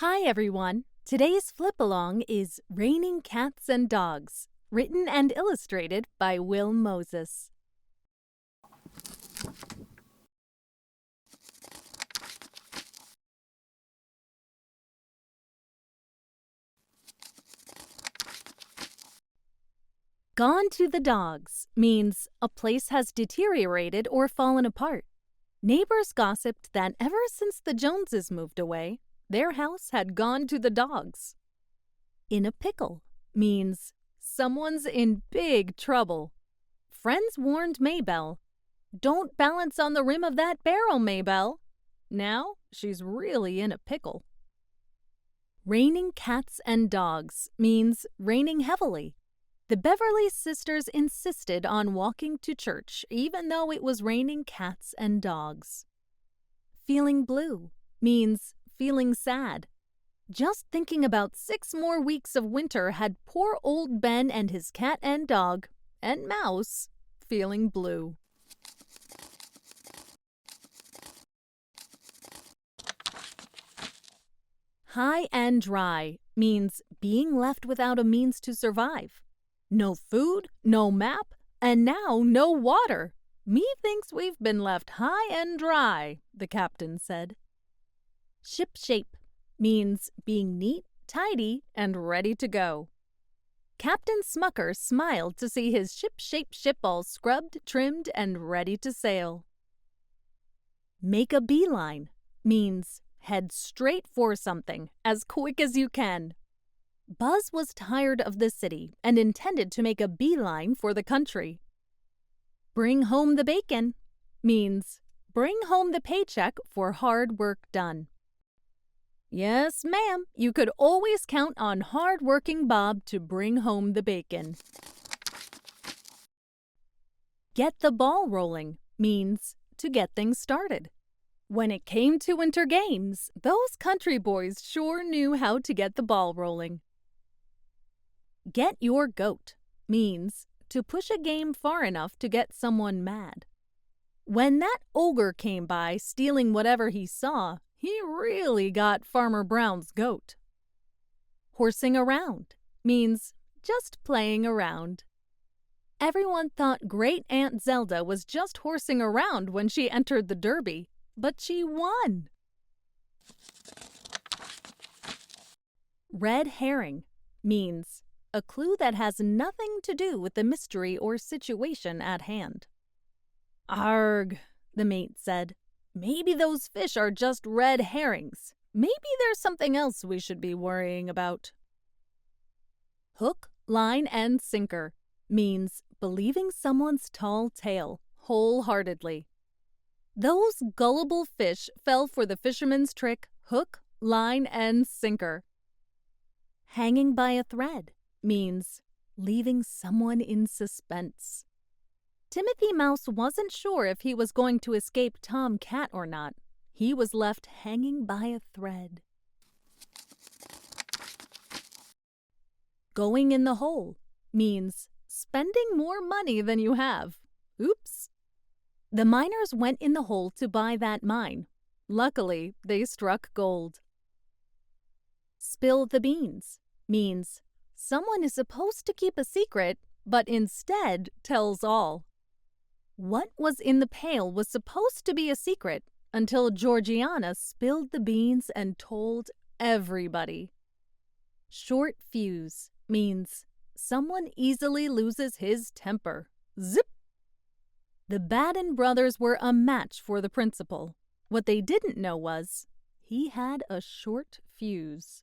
Hi everyone! Today's flip-along is Raining Cats and Dogs, written and illustrated by Will Moses. Gone to the dogs means a place has deteriorated or fallen apart. Neighbors gossiped that ever since the Joneses moved away, their house had gone to the dogs. In a pickle means someone's in big trouble. Friends warned Maybelle, "Don't balance on the rim of that barrel, Maybelle." Now she's really in a pickle. Raining cats and dogs means raining heavily. The Beverly sisters insisted on walking to church even though it was raining cats and dogs. Feeling blue means feeling sad. Just thinking about 6 more weeks of winter had poor old Ben and his cat and dog and mouse feeling blue. High and dry means being left without a means to survive. No food, no map, and now no water. Methinks we've been left high and dry, the captain said. Shipshape means being neat, tidy, and ready to go. Captain Smucker smiled to see his ship-shaped ship all scrubbed, trimmed, and ready to sail. Make a beeline means head straight for something as quick as you can. Buzz was tired of the city and intended to make a beeline for the country. Bring home the bacon means bring home the paycheck for hard work done. Yes, ma'am, you could always count on hard-working Bob to bring home the bacon. Get the ball rolling means to get things started. When it came to winter games, those country boys sure knew how to get the ball rolling. Get your goat means to push a game far enough to get someone mad. When that ogre came by stealing whatever he saw, he really got Farmer Brown's goat. Horsing around means just playing around. Everyone thought Great Aunt Zelda was just horsing around when she entered the Derby, but she won. Red herring means a clue that has nothing to do with the mystery or situation at hand. "Arg," the mate said. "Maybe those fish are just red herrings. Maybe there's something else we should be worrying about." Hook, line, and sinker means believing someone's tall tale wholeheartedly. Those gullible fish fell for the fisherman's trick, hook, line, and sinker. Hanging by a thread means leaving someone in suspense. Timothy Mouse wasn't sure if he was going to escape Tom Cat or not. He was left hanging by a thread. Going in the hole means spending more money than you have. Oops! The miners went in the hole to buy that mine. Luckily, they struck gold. Spill the beans means someone is supposed to keep a secret, but instead tells all. What was in the pail was supposed to be a secret until Georgiana spilled the beans and told everybody. Short fuse means someone easily loses his temper. Zip! The Baden brothers were a match for the principal. What they didn't know was he had a short fuse.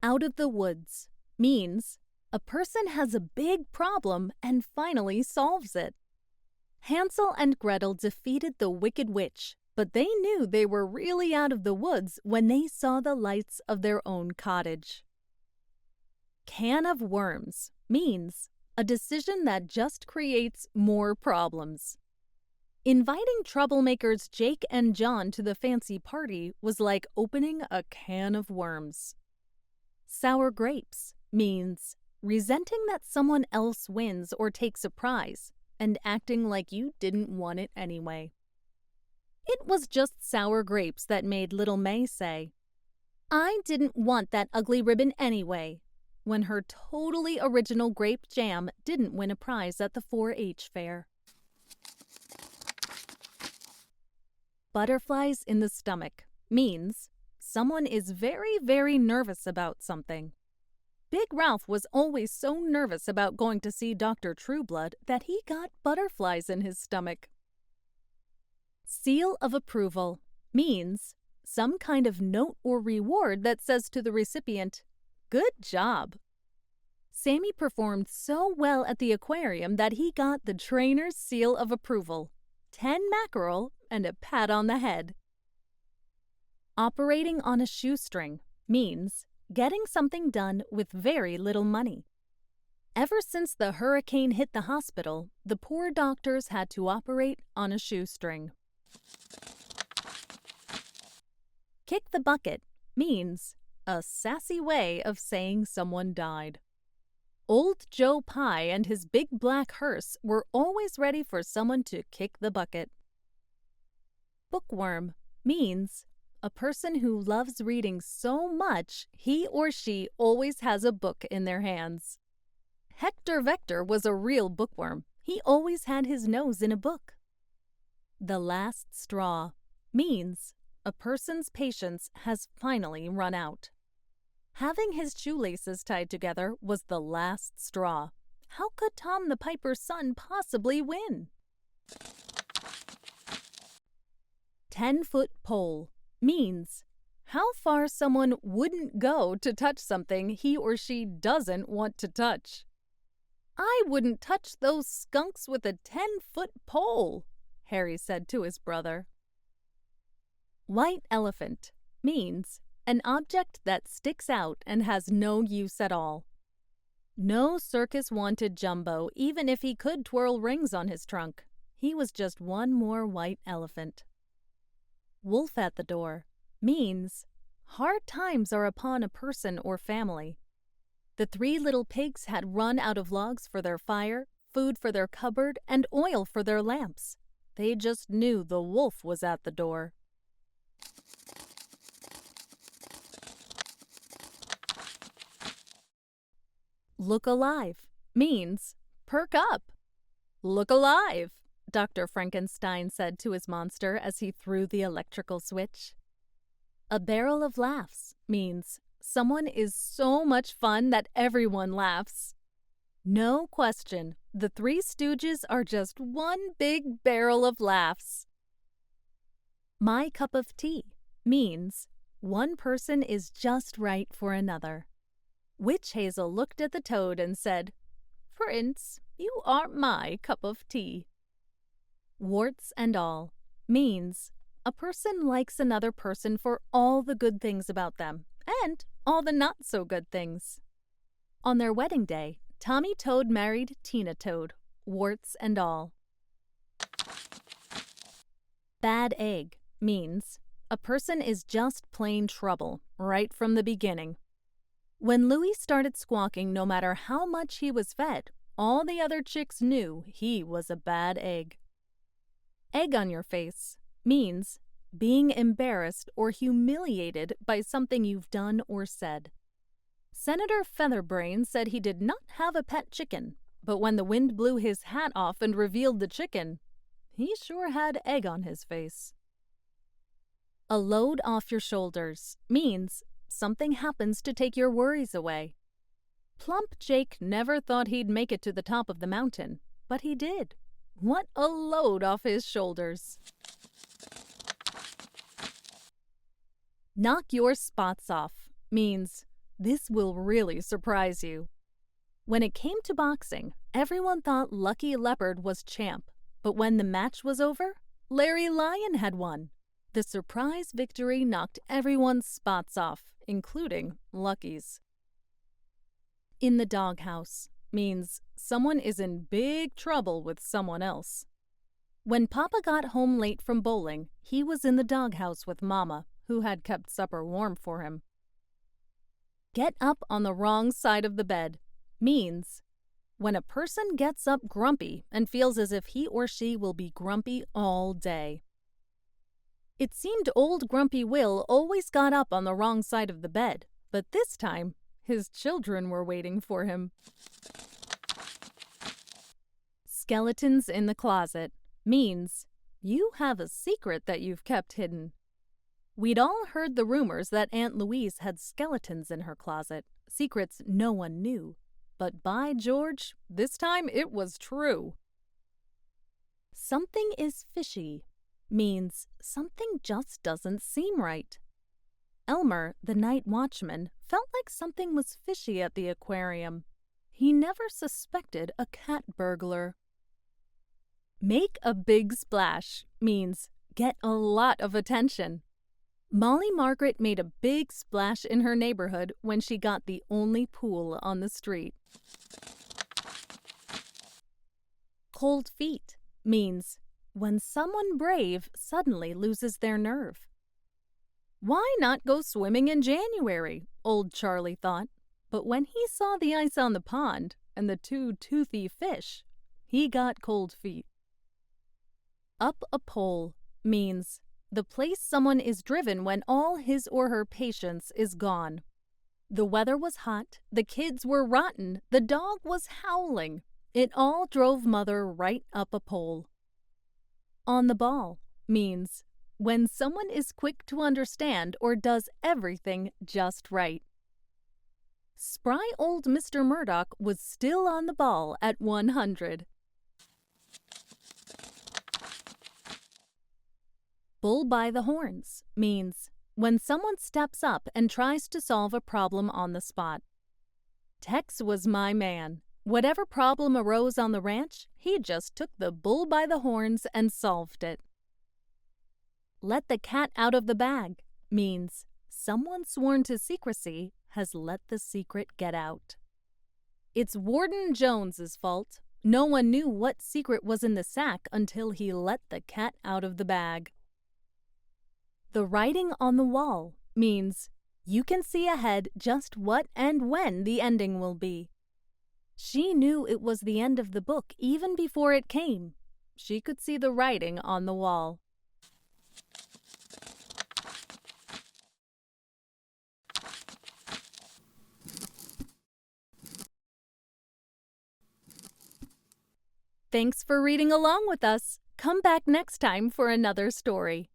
Out of the woods means a person has a big problem and finally solves it. Hansel and Gretel defeated the Wicked Witch, but they knew they were really out of the woods when they saw the lights of their own cottage. Can of worms means a decision that just creates more problems. Inviting troublemakers Jake and John to the fancy party was like opening a can of worms. Sour grapes means resenting that someone else wins or takes a prize and acting like you didn't want it anyway. It It was just sour grapes that made little May say, "I didn't want that ugly ribbon anyway," when her totally original grape jam didn't win a prize at the 4-H fair. Butterflies in the stomach means someone is very, very nervous about something. Big Ralph was always so nervous about going to see Dr. Trueblood that he got butterflies in his stomach. Seal of approval means some kind of note or reward that says to the recipient, "Good job." Sammy performed so well at the aquarium that he got the trainer's seal of approval, 10 mackerel and a pat on the head. Operating on a shoestring means getting something done with very little money. Ever since the hurricane hit the hospital, the poor doctors had to operate on a shoestring. Kick the bucket means a sassy way of saying someone died. Old Joe Pye and his big black hearse were always ready for someone to kick the bucket. Bookworm means a person who loves reading so much he or she always has a book in their hands. Hector Vector was a real bookworm. He always had his nose in a book. The last straw means a person's patience has finally run out. Having his shoelaces tied together was the last straw. How could Tom the Piper's son possibly win? 10-foot pole means how far someone wouldn't go to touch something he or she doesn't want to touch. "I wouldn't touch those skunks with a 10-foot pole," Harry said to his brother. White elephant means an object that sticks out and has no use at all. No circus wanted Jumbo even if he could twirl rings on his trunk. He was just one more white elephant. Wolf at the door means hard times are upon a person or family. The 3 little pigs had run out of logs for their fire, food for their cupboard, and oil for their lamps. They just knew the wolf was at the door. Look alive means perk up. "Look alive," Dr. Frankenstein said to his monster as he threw the electrical switch. A barrel of laughs means someone is so much fun that everyone laughs. No question, the Three Stooges are just one big barrel of laughs. My cup of tea means one person is just right for another. Witch Hazel looked at the toad and said, "Prince, you are my cup of tea." Warts and all means a person likes another person for all the good things about them and all the not so good things. On their wedding day, Tommy Toad married Tina Toad, warts and all. Bad egg means a person is just plain trouble right from the beginning. When Louie started squawking no matter how much he was fed, all the other chicks knew he was a bad egg. Egg on your face means being embarrassed or humiliated by something you've done or said. Senator Featherbrain said he did not have a pet chicken, but when the wind blew his hat off and revealed the chicken, he sure had egg on his face. A load off your shoulders means something happens to take your worries away. Plump Jake never thought he'd make it to the top of the mountain, but he did. What a load off his shoulders. Knock your spots off means this will really surprise you. When it came to boxing, everyone thought Lucky Leopard was champ, but when the match was over, Larry Lion had won. The surprise victory knocked everyone's spots off, including Lucky's. In the doghouse means someone is in big trouble with someone else. When Papa got home late from bowling, he was in the doghouse with Mama, who had kept supper warm for him. Get up on the wrong side of the bed means when a person gets up grumpy and feels as if he or she will be grumpy all day. It seemed old Grumpy Will always got up on the wrong side of the bed, but this time his children were waiting for him. Skeletons in the closet means you have a secret that you've kept hidden. We'd all heard the rumors that Aunt Louise had skeletons in her closet, secrets no one knew. But by George, this time it was true. Something is fishy means something just doesn't seem right. Elmer, the night watchman, felt like something was fishy at the aquarium. He never suspected a cat burglar. Make a big splash means get a lot of attention. Molly Margaret made a big splash in her neighborhood when she got the only pool on the street. Cold feet means when someone brave suddenly loses their nerve. Why not go swimming in January? Old Charlie thought. But when he saw the ice on the pond and the two toothy fish, he got cold feet. Up a pole means the place someone is driven when all his or her patience is gone. The weather was hot, the kids were rotten, the dog was howling. It all drove Mother right up a pole. On the ball means when someone is quick to understand or does everything just right. Spry old Mr. Murdoch was still on the ball at 100. Bull by the horns means when someone steps up and tries to solve a problem on the spot. Tex was my man. Whatever problem arose on the ranch, he just took the bull by the horns and solved it. Let the cat out of the bag means someone sworn to secrecy has let the secret get out. It's Warden Jones's fault. No one knew what secret was in the sack until he let the cat out of the bag. The writing on the wall means you can see ahead just what and when the ending will be. She knew it was the end of the book even before it came. She could see the writing on the wall. Thanks for reading along with us. Come back next time for another story.